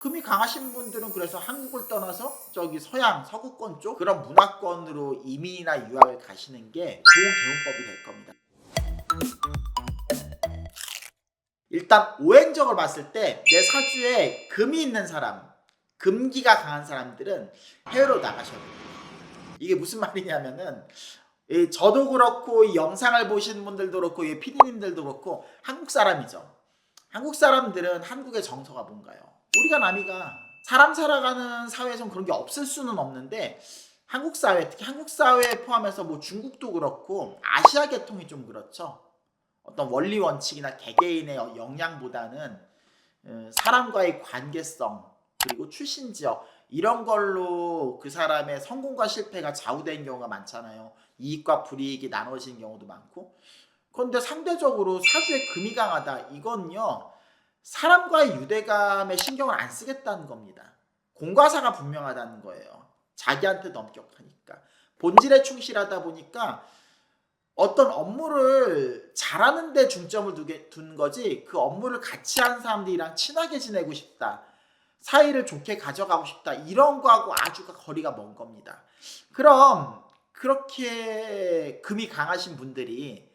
금이 강하신 분들은 그래서 한국을 떠나서 저기 서양 서구권 쪽 그런 문화권으로 이민이나 유학을 가시는 게 좋은 개운법이 될 겁니다. 일단 오행적으로 봤을 때 내 사주에 금이 있는 사람, 금기가 강한 사람들은 해외로 나가셔야 돼요. 이게 무슨 말이냐면은 저도 그렇고 이 영상을 보시는 분들도 그렇고 이 PD님들도 그렇고 한국 사람이죠. 한국 사람들은 한국의 정서가 뭔가요? 우리가 남이가 사람 살아가는 사회에서는 그런 게 없을 수는 없는데 한국 사회, 특히 한국 사회 포함해서 뭐 중국도 그렇고 아시아 계통이 좀 그렇죠. 어떤 원리 원칙이나 개개인의 역량보다는 사람과의 관계성 그리고 출신 지역 이런 걸로 그 사람의 성공과 실패가 좌우된 경우가 많잖아요. 이익과 불이익이 나눠진 경우도 많고. 그런데 상대적으로 사주에 금이 강하다. 이건요. 사람과의 유대감에 신경을 안 쓰겠다는 겁니다. 공과사가 분명하다는 거예요. 자기한테도 엄격하니까. 본질에 충실하다 보니까 어떤 업무를 잘하는 데 중점을 둔 거지 그 업무를 같이 하는 사람들이랑 친하게 지내고 싶다. 사이를 좋게 가져가고 싶다. 이런 거하고 아주 거리가 먼 겁니다. 그럼 그렇게 금이 강하신 분들이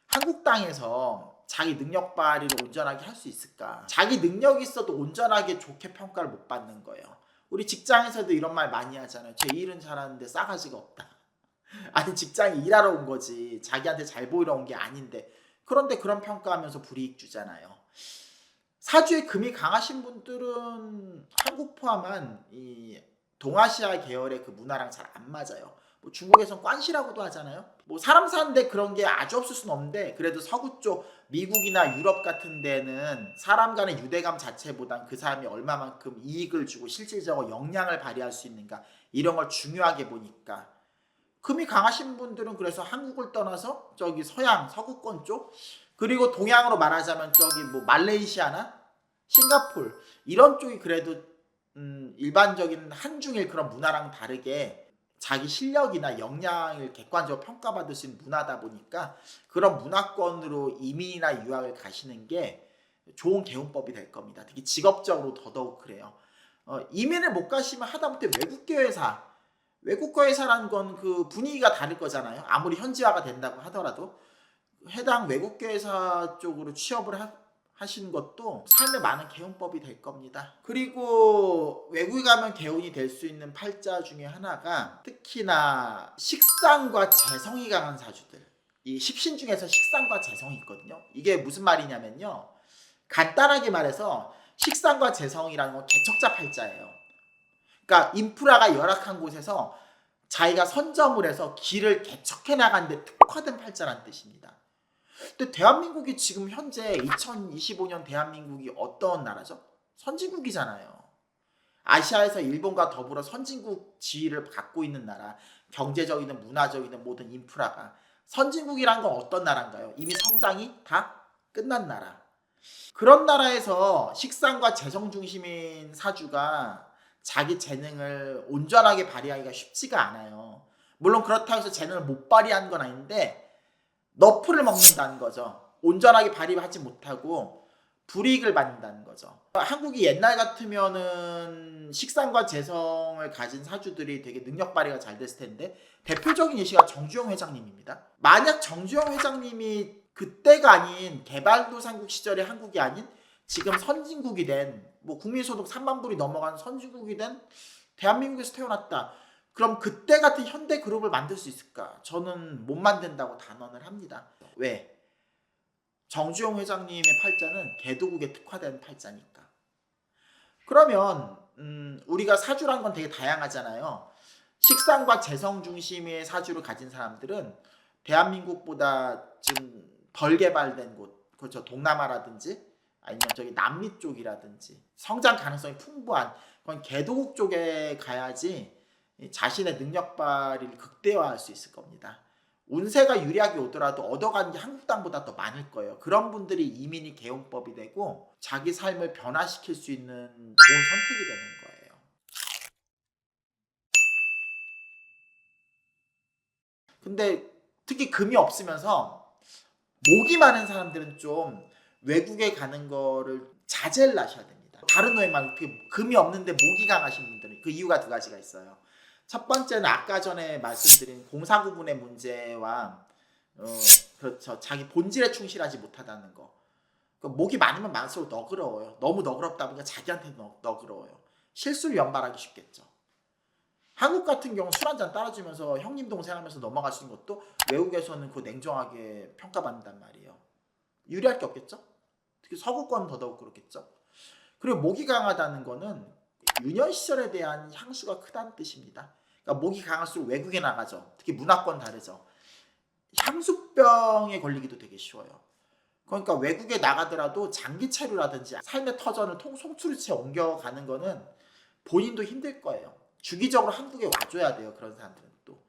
한국 땅에서 자기 능력 발휘를 온전하게 할 수 있을까? 자기 능력이 있어도 온전하게 좋게 평가를 못 받는 거예요. 우리 직장에서도 이런 말 많이 하잖아요. 제 일은 잘하는데 싸가지가 없다. 아니 직장에 일하러 온 거지 자기한테 잘 보이러 온 게 아닌데 그런데 그런 평가하면서 불이익 주잖아요. 사주에 금이 강하신 분들은 한국 포함한 이 동아시아 계열의 그 문화랑 잘 안 맞아요. 뭐 중국에선 관시라고도 하잖아요. 뭐 사람 사는데 그런 게 아주 없을 수는 없는데 그래도 서구 쪽 미국이나 유럽 같은 데는 사람 간의 유대감 자체보단 그 사람이 얼마만큼 이익을 주고 실질적으로 역량을 발휘할 수 있는가 이런 걸 중요하게 보니까 금이 강하신 분들은 그래서 한국을 떠나서 저기 서양 서구권 쪽 그리고 동양으로 말하자면 저기 뭐 말레이시아나 싱가폴 이런 쪽이 그래도 일반적인 한중일 그런 문화랑 다르게 자기 실력이나 역량을 객관적으로 평가받을 수 있는 문화다 보니까 그런 문화권으로 이민이나 유학을 가시는 게 좋은 개운법이 될 겁니다. 특히 직업적으로 더더욱 그래요. 이민을 못 가시면 하다못해 외국계 회사 외국과 회사라는 건 그 분위기가 다를 거잖아요. 아무리 현지화가 된다고 하더라도 해당 외국계 회사 쪽으로 취업을 하시는 것도 삶에 많은 개운법이 될 겁니다. 그리고 외국에 가면 개운이 될 수 있는 팔자 중에 하나가 특히나 식상과 재성이 강한 사주들. 이 십신 중에서 식상과 재성이 있거든요. 이게 무슨 말이냐면요. 간단하게 말해서 식상과 재성이라는 건 개척자 팔자예요. 그러니까 인프라가 열악한 곳에서 자기가 선점을 해서 길을 개척해 나가는데 특화된 팔자라는 뜻입니다. 근데 대한민국이 지금 현재 2025년 대한민국이 어떤 나라죠? 선진국이잖아요. 아시아에서 일본과 더불어 선진국 지위를 갖고 있는 나라, 경제적이든 문화적이든 모든 인프라가 선진국이란 건 어떤 나라인가요? 이미 성장이 다 끝난 나라. 그런 나라에서 식상과 재성 중심인 사주가 자기 재능을 온전하게 발휘하기가 쉽지가 않아요. 물론 그렇다고 해서 재능을 못 발휘한 건 아닌데 너프를 먹는다는 거죠. 온전하게 발휘하지 못하고 불이익을 받는다는 거죠. 한국이 옛날 같으면은 식상과 재성을 가진 사주들이 되게 능력 발휘가 잘 됐을 텐데 대표적인 예시가 정주영 회장님입니다. 만약 정주영 회장님이 그때가 아닌 개발도상국 시절의 한국이 아닌 지금 선진국이 된 뭐 국민소득 3만 불이 넘어가는 선진국이 된 대한민국에서 태어났다. 그럼 그때 같은 현대 그룹을 만들 수 있을까? 저는 못 만든다고 단언을 합니다. 왜? 정주영 회장님의 팔자는 개도국에 특화된 팔자니까. 그러면 우리가 사주란 건 되게 다양하잖아요. 식상과 재성 중심의 사주를 가진 사람들은 대한민국보다 좀 덜 개발된 곳, 그렇죠. 동남아라든지 아니면 저기 남미 쪽이라든지 성장 가능성이 풍부한 그런 개도국 쪽에 가야지 자신의 능력 발휘를 극대화할 수 있을 겁니다. 운세가 유리하게 오더라도 얻어가는 게 한국 땅보다 더 많을 거예요. 그런 분들이 이민이 개운법이 되고 자기 삶을 변화시킬 수 있는 좋은 선택이 되는 거예요. 근데 특히 금이 없으면서 목이 많은 사람들은 좀 외국에 가는 거를 자제를 하셔야 됩니다. 겁니다. 다른 오행 말고 금이 없는데 목이 강하신 분들은 그 이유가 두 가지가 있어요. 첫 번째는 아까 전에 말씀드린 공사구분의 문제와 그렇죠. 자기 본질에 충실하지 못하다는 거. 목이 많으면 많을수록 너그러워요. 너무 너그럽다 보니까 자기한테 너그러워요. 실수를 연발하기 쉽겠죠. 한국 같은 경우 술 한잔 따라주면서 형님 동생 하면서 넘어갈 수 있는 것도 외국에서는 그 냉정하게 평가받는단 말이에요. 유리할 게 없겠죠? 특히 서구권 더더욱 그렇겠죠. 그리고 목이 강하다는 거는 유년 시절에 대한 향수가 크다는 뜻입니다. 그러니까 목이 강할수록 외국에 나가죠. 특히 문화권 다르죠. 향수병에 걸리기도 되게 쉬워요. 그러니까 외국에 나가더라도 장기 체류라든지 삶의 터전을 송두리째 옮겨가는 거는 본인도 힘들 거예요. 주기적으로 한국에 와줘야 돼요. 그런 사람들은 또.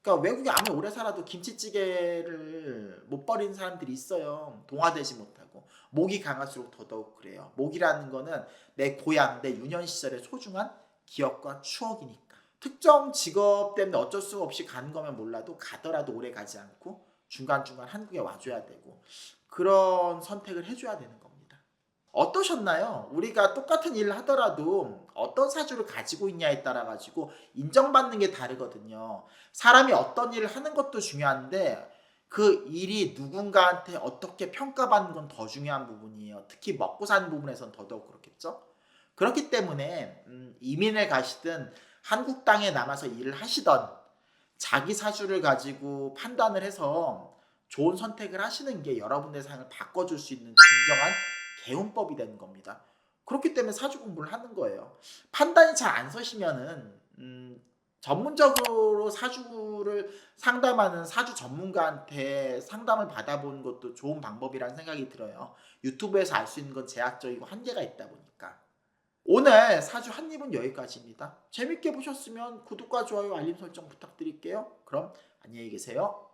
그러니까 외국에 아무리 오래 살아도 김치찌개를 못 버리는 사람들이 있어요. 동화되지 못하고. 목이 강할수록 더더욱 그래요. 목이라는 거는 내 고향, 내 유년 시절의 소중한 기억과 추억이니까. 특정 직업 때문에 어쩔 수 없이 가는 거면 몰라도 가더라도 오래 가지 않고 중간중간 한국에 와줘야 되고 그런 선택을 해줘야 되는 겁니다. 어떠셨나요? 우리가 똑같은 일을 하더라도 어떤 사주를 가지고 있냐에 따라 가지고 인정받는 게 다르거든요. 사람이 어떤 일을 하는 것도 중요한데 그 일이 누군가한테 어떻게 평가받는 건 더 중요한 부분이에요. 특히 먹고 사는 부분에선 더더욱 그렇겠죠. 그렇기 때문에 이민을 가시든 한국 땅에 남아서 일을 하시던 자기 사주를 가지고 판단을 해서 좋은 선택을 하시는 게 여러분의 삶을 바꿔줄 수 있는 진정한 개운법이 되는 겁니다. 그렇기 때문에 사주 공부를 하는 거예요. 판단이 잘 안 서시면은 전문적으로 사주를 상담하는 사주 전문가한테 상담을 받아보는 것도 좋은 방법이라는 생각이 들어요. 유튜브에서 알 수 있는 건 제약적이고 한계가 있다 보니까. 오늘 사주 한입은 여기까지입니다. 재밌게 보셨으면 구독과 좋아요, 알림 설정 부탁드릴게요. 그럼 안녕히 계세요.